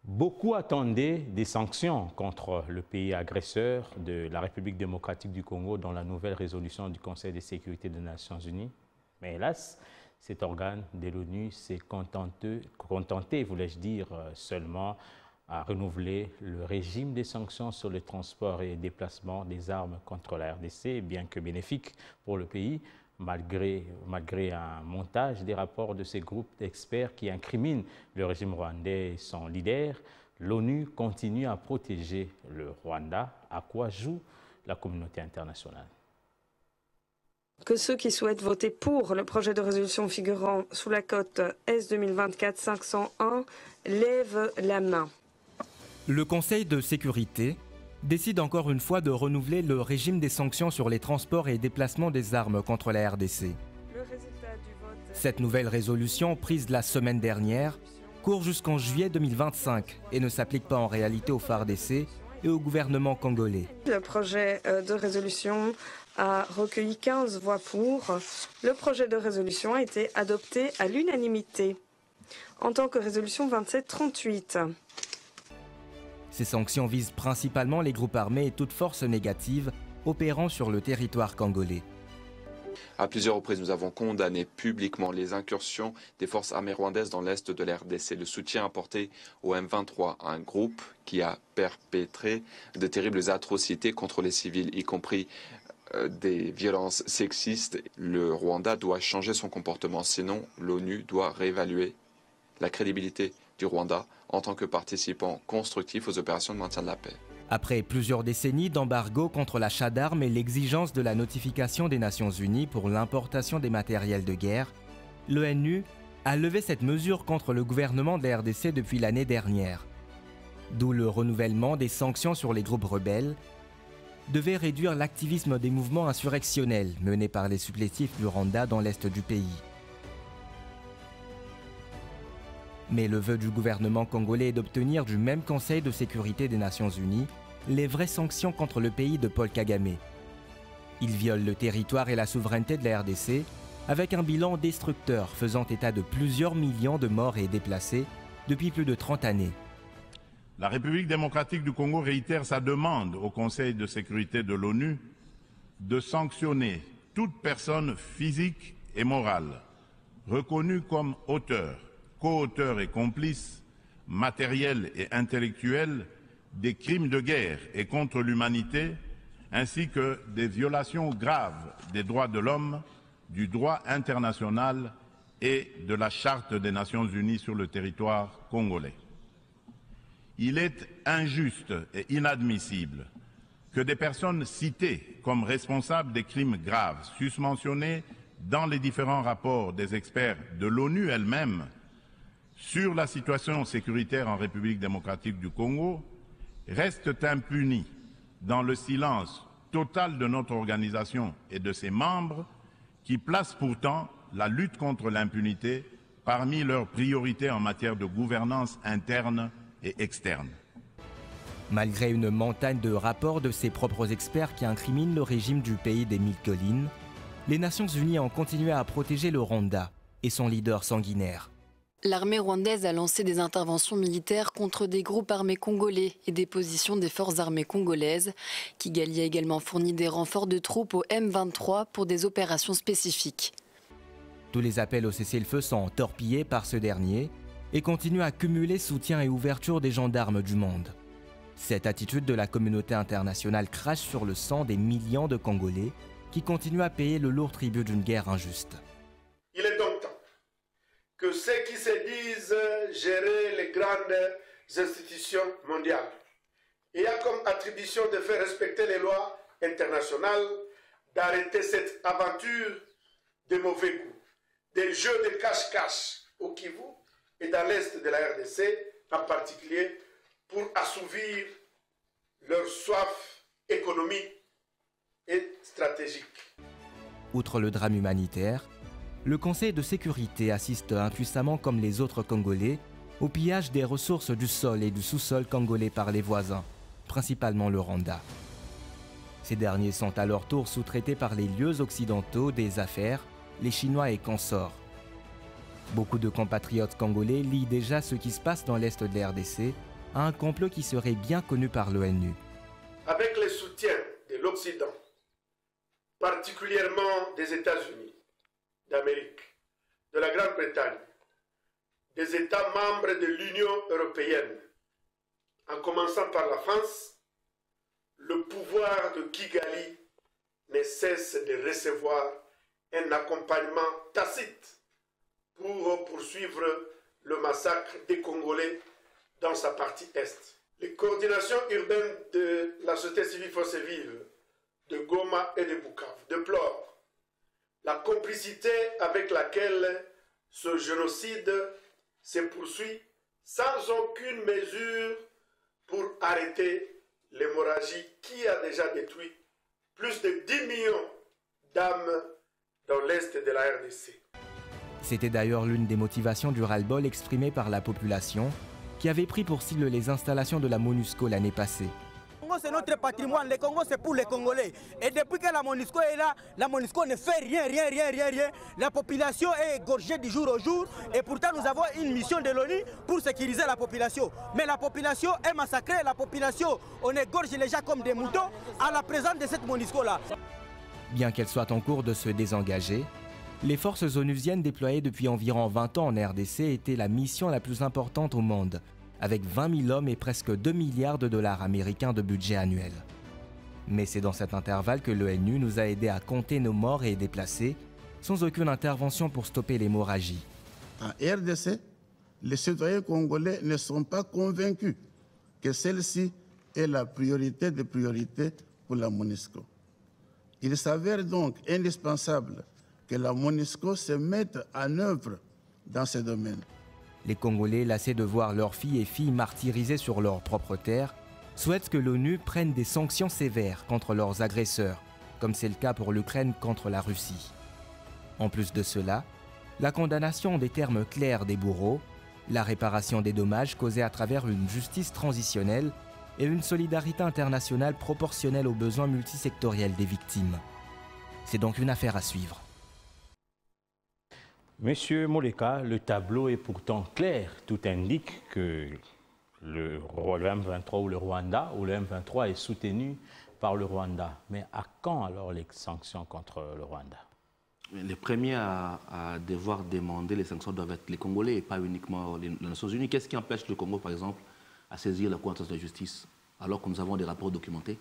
Beaucoup attendaient des sanctions contre le pays agresseur de la République démocratique du Congo dans la nouvelle résolution du Conseil de sécurité des Nations Unies. Mais hélas, cet organe de l'ONU s'est contenté, voulais-je dire, seulement à renouveler le régime des sanctions sur le transport et déplacement des armes contre la RDC, bien que bénéfique pour le pays, malgré un montage des rapports de ces groupes d'experts qui incriminent le régime rwandais et son leader. L'ONU continue à protéger le Rwanda. À quoi joue la communauté internationale? Que ceux qui souhaitent voter pour le projet de résolution figurant sous la cote S 2024-501 lèvent la main. Le Conseil de sécurité décide encore une fois de renouveler le régime des sanctions sur les transports et déplacements des armes contre la RDC. Cette nouvelle résolution, prise la semaine dernière, court jusqu'en juillet 2025 et ne s'applique pas en réalité au FARDC et au gouvernement congolais. Le projet de résolution a recueilli 15 voix pour. Le projet de résolution a été adopté à l'unanimité en tant que résolution 2738. Ces sanctions visent principalement les groupes armés et toute force négative opérant sur le territoire congolais. À plusieurs reprises, nous avons condamné publiquement les incursions des forces armées rwandaises dans l'est de la RDC. Le soutien apporté au M23, un groupe qui a perpétré de terribles atrocités contre les civils, y compris des violences sexistes. Le Rwanda doit changer son comportement, sinon l'ONU doit réévaluer la crédibilité du Rwanda en tant que participant constructif aux opérations de maintien de la paix. Après plusieurs décennies d'embargo contre l'achat d'armes et l'exigence de la notification des Nations Unies pour l'importation des matériels de guerre, l'ONU a levé cette mesure contre le gouvernement de la RDC depuis l'année dernière. D'où le renouvellement des sanctions sur les groupes rebelles devait réduire l'activisme des mouvements insurrectionnels menés par les supplétifs du Rwanda dans l'est du pays. Mais le vœu du gouvernement congolais est d'obtenir du même Conseil de sécurité des Nations Unies les vraies sanctions contre le pays de Paul Kagame. Il viole le territoire et la souveraineté de la RDC avec un bilan destructeur faisant état de plusieurs millions de morts et déplacés depuis plus de 30 années. La République démocratique du Congo réitère sa demande au Conseil de sécurité de l'ONU de sanctionner toute personne physique et morale reconnue comme auteur, co-auteurs et complices, matériels et intellectuels, des crimes de guerre et contre l'humanité, ainsi que des violations graves des droits de l'homme, du droit international et de la Charte des Nations Unies sur le territoire congolais. Il est injuste et inadmissible que des personnes citées comme responsables des crimes graves, susmentionnées dans les différents rapports des experts de l'ONU elle-même, sur la situation sécuritaire en République démocratique du Congo, restent impunis dans le silence total de notre organisation et de ses membres qui placent pourtant la lutte contre l'impunité parmi leurs priorités en matière de gouvernance interne et externe. Malgré une montagne de rapports de ses propres experts qui incriminent le régime du pays des mille collines, les Nations Unies ont continué à protéger le Rwanda et son leader sanguinaire. L'armée rwandaise a lancé des interventions militaires contre des groupes armés congolais et des positions des forces armées congolaises. Kigali a également fourni des renforts de troupes au M23 pour des opérations spécifiques. Tous les appels au cessez-le-feu sont torpillés par ce dernier et continuent à cumuler soutien et ouverture des gendarmes du monde. Cette attitude de la communauté internationale crache sur le sang des millions de Congolais qui continuent à payer le lourd tribut d'une guerre injuste. Il est donc temps que ceux qui se disent gérer les grandes institutions mondiales et a comme attribution de faire respecter les lois internationales, d'arrêter cette aventure de mauvais goût, des jeux de cache-cache au Kivu et dans l'est de la RDC en particulier, pour assouvir leur soif économique et stratégique. Outre le drame humanitaire, le Conseil de sécurité assiste impuissamment comme les autres Congolais au pillage des ressources du sol et du sous-sol congolais par les voisins, principalement le Rwanda. Ces derniers sont à leur tour sous-traités par les lieux occidentaux des affaires, les Chinois et consorts. Beaucoup de compatriotes congolais lient déjà ce qui se passe dans l'est de la RDC à un complot qui serait bien connu par l'ONU. Avec le soutien de l'Occident, particulièrement des États-Unis d'Amérique, de la Grande-Bretagne, des États membres de l'Union européenne, en commençant par la France, le pouvoir de Kigali ne cesse de recevoir un accompagnement tacite pour poursuivre le massacre des Congolais dans sa partie est. Les coordinations urbaines de la société civile force vive de Goma et de Bukavu déplorent la complicité avec laquelle ce génocide se poursuit sans aucune mesure pour arrêter l'hémorragie qui a déjà détruit plus de 10 millions d'âmes dans l'est de la RDC. C'était d'ailleurs l'une des motivations du ras-le-bol exprimé par la population, qui avait pris pour cible les installations de la MONUSCO l'année passée. Le Congo, c'est notre patrimoine. Le Congo, c'est pour les Congolais. Et depuis que la MONUSCO est là, la MONUSCO ne fait rien. La population est égorgée du jour au jour. Et pourtant, nous avons une mission de l'ONU pour sécuriser la population. Mais la population est massacrée. La population, on égorge les gens comme des moutons à la présence de cette MONUSCO-là. Bien qu'elle soit en cours de se désengager, les forces onusiennes déployées depuis environ 20 ans en RDC étaient la mission la plus importante au monde, avec 20 000 hommes et presque 2 milliards de dollars américains de budget annuel. Mais c'est dans cet intervalle que l'ONU nous a aidés à compter nos morts et déplacés, sans aucune intervention pour stopper l'hémorragie. En RDC, les citoyens congolais ne sont pas convaincus que celle-ci est la priorité des priorités pour la MONUSCO. Il s'avère donc indispensable que la MONUSCO se mette en œuvre dans ce domaine. Les Congolais, lassés de voir leurs filles et filles martyrisées sur leur propre terre, souhaitent que l'ONU prenne des sanctions sévères contre leurs agresseurs, comme c'est le cas pour l'Ukraine contre la Russie. En plus de cela, la condamnation des termes clairs des bourreaux, la réparation des dommages causés à travers une justice transitionnelle et une solidarité internationale proportionnelle aux besoins multisectoriels des victimes. C'est donc une affaire à suivre. Monsieur Moleka, le tableau est pourtant clair. Tout indique que le M23 ou le Rwanda ou le M23 est soutenu par le Rwanda. Mais à quand alors les sanctions contre le Rwanda? Les premiers à devoir demander les sanctions doivent être les Congolais et pas uniquement les Nations Unies. Qu'est-ce qui empêche le Congo, par exemple, à saisir la Cour internationale de justice alors que nous avons des rapports documentés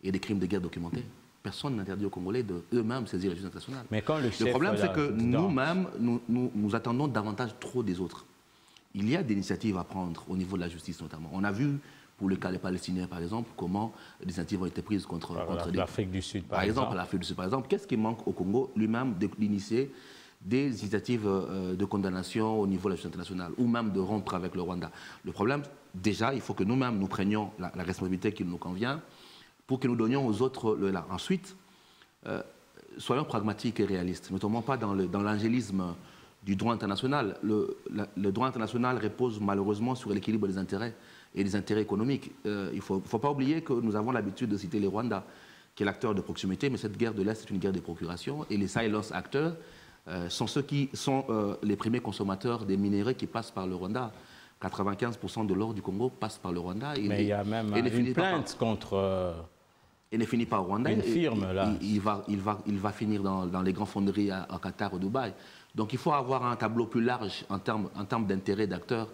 et des crimes de guerre documentés? Personne n'interdit aux Congolais d'eux-mêmes saisir la justice internationale. Mais quand le problème, c'est que nous-mêmes, nous attendons davantage trop des autres. Il y a des initiatives à prendre au niveau de la justice, notamment. On a vu, pour le cas des Palestiniens, par exemple, comment des initiatives ont été prises contre l'Afrique du Sud, par exemple. L'Afrique du Sud, par exemple. Qu'est-ce qui manque au Congo lui-même d'initier des initiatives de condamnation au niveau de la justice internationale, ou même de rompre avec le Rwanda? Le problème, déjà, il faut que nous-mêmes, nous prenions la responsabilité qui nous convient, pour que nous donnions aux autres le là. Ensuite, soyons pragmatiques et réalistes. Ne tombons pas dans l'angélisme du droit international. Le droit international repose malheureusement sur l'équilibre des intérêts et des intérêts économiques. Il ne faut pas oublier que nous avons l'habitude de citer le Rwanda, qui est l'acteur de proximité, mais cette guerre de l'Est est une guerre de procuration. Et les silence acteurs sont ceux qui sont les premiers consommateurs des minéraux qui passent par le Rwanda. 95% de l'or du Congo passe par le Rwanda. Mais il y a même une plainte contre... Et ne finit pas au Rwanda. Une firme, là. Il va finir dans les grandes fonderies à Qatar ou Dubaï. Donc il faut avoir un tableau plus large en termes d'intérêt d'acteurs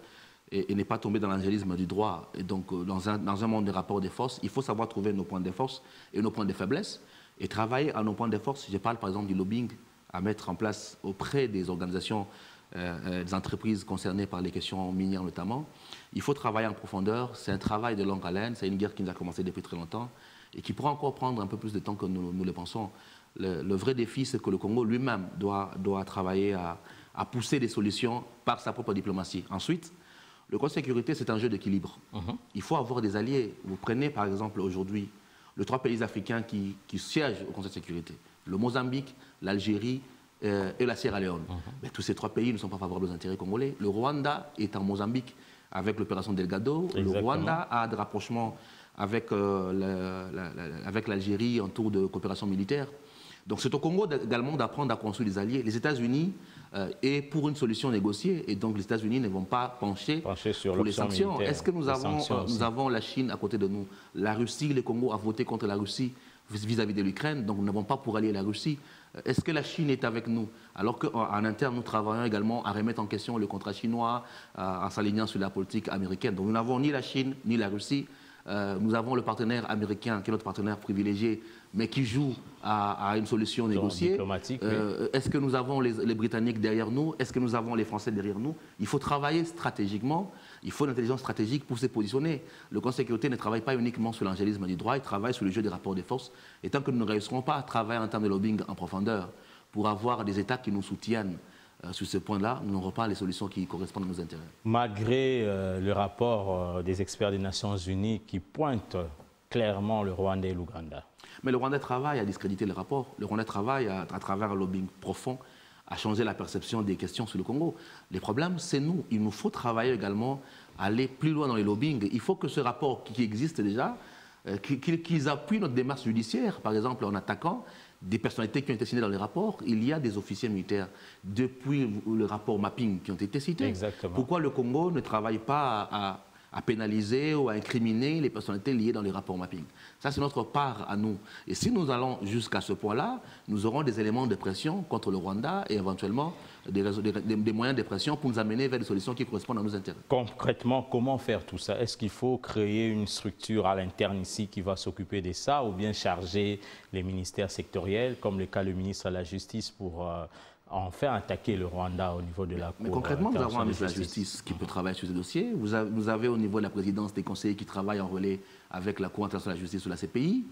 et ne pas tomber dans l'angélisme du droit. Et donc dans un monde de rapport des forces, il faut savoir trouver nos points de force et nos points de faiblesse et travailler à nos points de force. Je parle par exemple du lobbying à mettre en place auprès des organisations, des entreprises concernées par les questions minières notamment. Il faut travailler en profondeur. C'est un travail de longue haleine. C'est une guerre qui nous a commencé depuis très longtemps et qui pourra encore prendre un peu plus de temps que nous le pensons. Le vrai défi, c'est que le Congo lui-même doit travailler à pousser des solutions par sa propre diplomatie. Ensuite, le Conseil de sécurité, c'est un jeu d'équilibre. Il faut avoir des alliés. Vous prenez par exemple aujourd'hui les 3 pays africains qui siègent au Conseil de sécurité. Le Mozambique, l'Algérie et la Sierra Leone. Mais tous ces 3 pays ne sont pas favorables aux intérêts congolais. Le Rwanda est en Mozambique avec l'opération Delgado. Exactement. Le Rwanda a des rapprochements avec l'Algérie en tour de coopération militaire. Donc c'est au Congo également d'apprendre à construire des alliés. Les États-Unis est pour une solution négociée et donc les États-Unis ne vont pas pencher sur pour les sanctions. Est-ce que nous avons la Chine à côté de nous? La Russie, le Congo a voté contre la Russie vis-à-vis de l'Ukraine, donc nous n'avons pas pour allier la Russie. Est-ce que la Chine est avec nous? Alors qu'en interne, nous travaillons également à remettre en question le contrat chinois en s'alignant sur la politique américaine. Donc nous n'avons ni la Chine ni la Russie. Nous avons le partenaire américain qui est notre partenaire privilégié, mais qui joue à une solution négociée. Oui. Est-ce que nous avons les Britanniques derrière nous? Est-ce que nous avons les Français derrière nous? Il faut travailler stratégiquement. Il faut une intelligence stratégique pour se positionner. Le Conseil de sécurité ne travaille pas uniquement sur l'angélisme du droit, il travaille sur le jeu des rapports des forces. Et tant que nous ne réussirons pas à travailler en termes de lobbying en profondeur pour avoir des États qui nous soutiennent sur ce point-là, nous n'aurons pas les solutions qui correspondent à nos intérêts. Malgré le rapport des experts des Nations Unies qui pointe clairement le Rwanda et l'Ouganda. Mais le Rwanda travaille à discréditer le rapport. Le Rwanda travaille à travers un lobbying profond à changer la perception des questions sur le Congo. Les problèmes, c'est nous. Il nous faut travailler également à aller plus loin dans les lobbying. Il faut que ce rapport qui existe déjà, qu'ils appuient notre démarche judiciaire, par exemple en attaquant des personnalités qui ont été signées dans les rapports. Il y a des officiers militaires depuis le rapport mapping qui ont été cités. Exactement. Pourquoi le Congo ne travaille pas à pénaliser ou à incriminer les personnalités liées dans les rapports mapping? Ça, c'est notre part à nous. Et si nous allons jusqu'à ce point-là, nous aurons des éléments de pression contre le Rwanda et éventuellement des moyens de pression pour nous amener vers des solutions qui correspondent à nos intérêts. Concrètement, comment faire tout ça? Est-ce qu'il faut créer une structure à l'interne ici qui va s'occuper de ça ou bien charger les ministères sectoriels, comme le cas le ministre de la Justice, pour enfin attaquer le Rwanda au niveau de la Cour? Mais concrètement, nous avons un ministre de la Justice qui peut travailler sur ce dossier. Vous avez au niveau de la présidence des conseillers qui travaillent en relais avec la Cour internationale de la justice sur la CPI.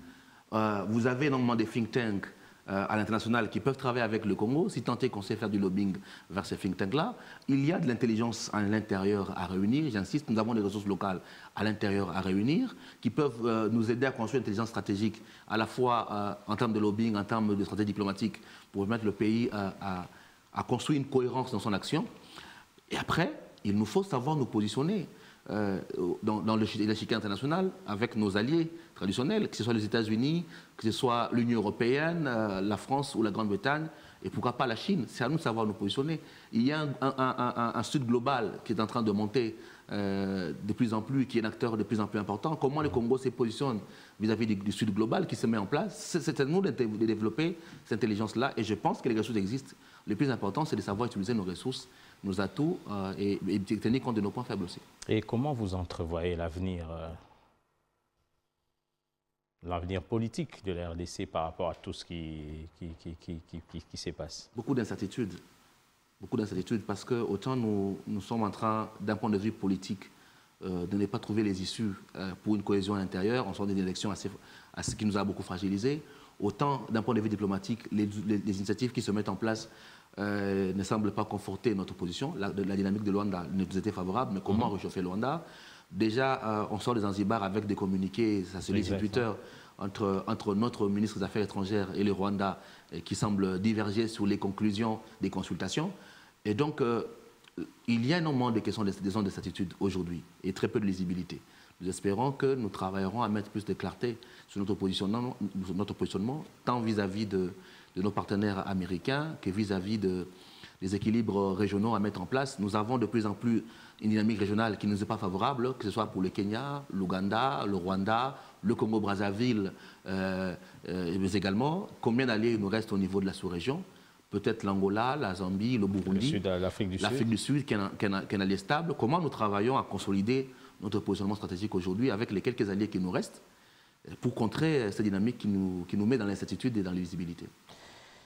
Vous avez énormément de think tanks à l'international qui peuvent travailler avec le Congo, si tant est qu'on sait faire du lobbying vers ces think tanks-là. Il y a de l'intelligence à l'intérieur à réunir. J'insiste, nous avons des ressources locales à l'intérieur à réunir qui peuvent nous aider à construire une intelligence stratégique à la fois en termes de lobbying, en termes de stratégie diplomatique pour permettre le pays à construire une cohérence dans son action. Et après, il nous faut savoir nous positionner dans l'échiquier international avec nos alliés traditionnels, que ce soit les États-Unis, que ce soit l'Union européenne, la France ou la Grande-Bretagne, et pourquoi pas la Chine. C'est à nous de savoir nous positionner. Il y a un Sud global qui est en train de monter de plus en plus, qui est un acteur de plus en plus important. Comment le Congo se positionne vis-à-vis du Sud global qui se met en place? C'est à nous de développer cette intelligence-là, et je pense que les ressources existent. Le plus important, c'est de savoir utiliser nos ressources, nos atouts et tenir compte de nos points faibles aussi. Et comment vous entrevoyez l'avenir politique de la RDC par rapport à tout ce qui se passe? Beaucoup d'incertitudes. Beaucoup d'incertitudes parce que autant nous sommes en train, d'un point de vue politique, de ne pas trouver les issues pour une cohésion intérieure, en sortant d'une élection assez qui nous a beaucoup fragilisés, autant d'un point de vue diplomatique, les initiatives qui se mettent en place ne semblent pas conforter notre position. La dynamique de Luanda nous était favorable, mais comment réchauffer Luanda? Déjà, on sort des Zanzibar avec des communiqués, ça se lit sur Twitter, entre notre ministre des Affaires étrangères et le Rwanda, qui semblent diverger sur les conclusions des consultations. Et donc, il y a énormément de questions, des zones de certitude aujourd'hui, et très peu de lisibilité. Nous espérons que nous travaillerons à mettre plus de clarté sur notre positionnement tant vis-à-vis de nos partenaires américains que vis-à-vis des équilibres régionaux à mettre en place. Nous avons de plus en plus une dynamique régionale qui ne nous est pas favorable, que ce soit pour le Kenya, l'Ouganda, le Rwanda, le Congo-Brazzaville, mais également combien d'alliés il nous reste au niveau de la sous-région. Peut-être l'Angola, la Zambie, le Burundi, l'Afrique du Sud, qui est un allié stable. Comment nous travaillons à consolider notre positionnement stratégique aujourd'hui avec les quelques alliés qui nous restent pour contrer cette dynamique qui nous met dans l'incertitude et dans l'illisibilité.